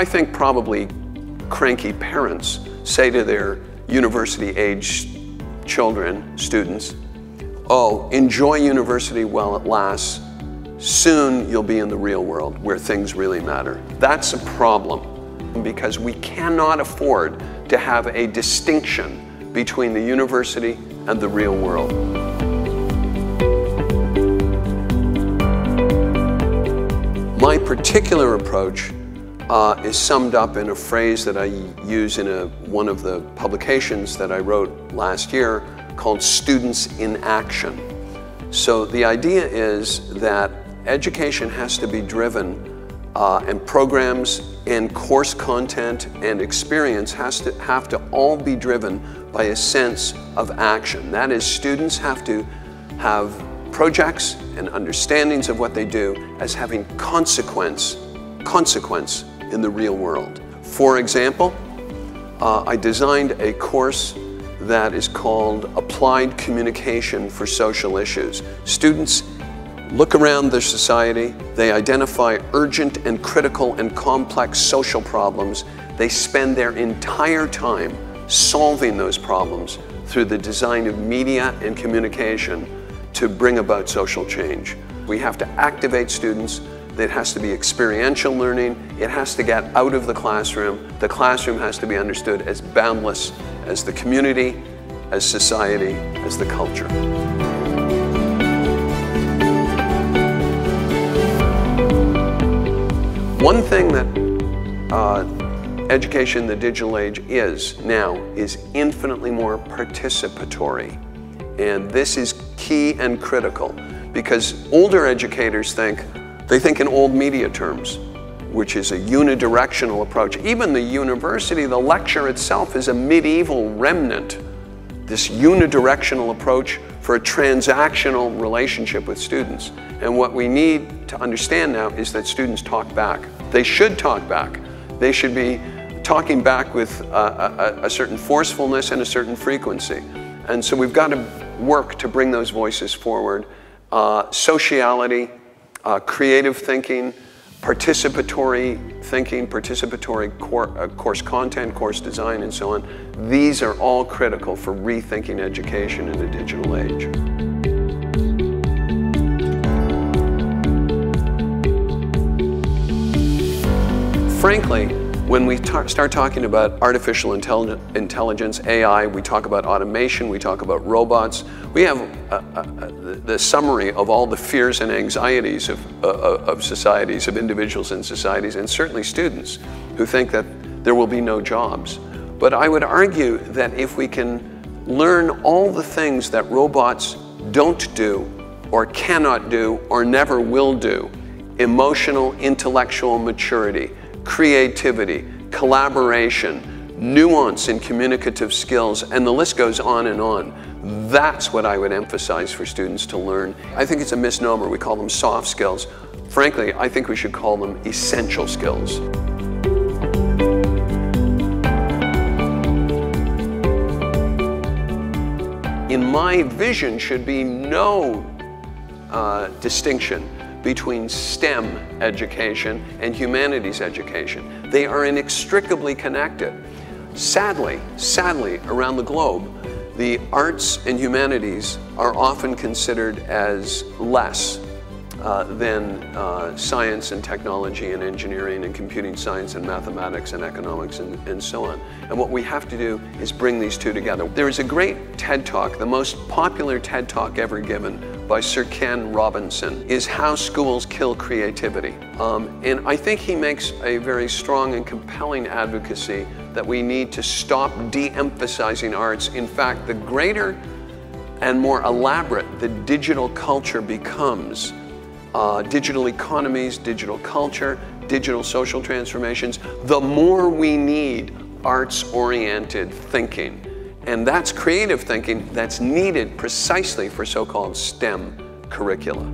I think probably cranky parents say to their university-aged children, students, oh, enjoy university while it lasts. Soon you'll be in the real world where things really matter. That's a problem because we cannot afford to have a distinction between the university and the real world. My particular approach is summed up in a phrase that I use in one of the publications that I wrote last year called students in action. So the idea is that education has to be driven and programs and course content and experience have to all be driven by a sense of action. That is, students have to have projects and understandings of what they do as having consequence in the real world. For example, I designed a course that is called Applied Communication for Social Issues. Students look around their society, they identify urgent and critical and complex social problems. They spend their entire time solving those problems through the design of media and communication to bring about social change. We have to activate students. It has to be experiential learning. It has to get out of the classroom. The classroom has to be understood as boundless as the community, as society, as the culture. One thing that education in the digital age is now is infinitely more participatory. And this is key and critical because older educators think in old media terms, which is a unidirectional approach. Even the university, the lecture itself is a medieval remnant, this unidirectional approach for a transactional relationship with students. And what we need to understand now is that students talk back. They should talk back. They should be talking back with a certain forcefulness and a certain frequency. And so we've got to work to bring those voices forward. Sociality, creative thinking, participatory thinking, participatory course content, course design, and so on. These are all critical for rethinking education in the digital age. Frankly, when we start talking about artificial intelligence, AI, we talk about automation, we talk about robots. We have the summary of all the fears and anxieties of societies, of individuals in societies, and certainly students who think that there will be no jobs. But I would argue that if we can learn all the things that robots don't do, or cannot do, or never will do, emotional, intellectual maturity, creativity, collaboration, nuance in communicative skills, and the list goes on and on. That's what I would emphasize for students to learn. I think it's a misnomer. We call them soft skills. Frankly, I think we should call them essential skills. In my vision should be no distinction between STEM education and humanities education. They are inextricably connected. Sadly, around the globe, the arts and humanities are often considered as less than science and technology and engineering and computing science and mathematics and economics and so on. And what we have to do is bring these two together. There is a great TED Talk, the most popular TED Talk ever given by Sir Ken Robinson, is How Schools Kill Creativity. And I think he makes a very strong and compelling advocacy that we need to stop de-emphasizing arts. In fact, the greater and more elaborate the digital culture becomes, digital economies, digital culture, digital social transformations, the more we need arts-oriented thinking. And that's creative thinking that's needed precisely for so-called STEM curricula.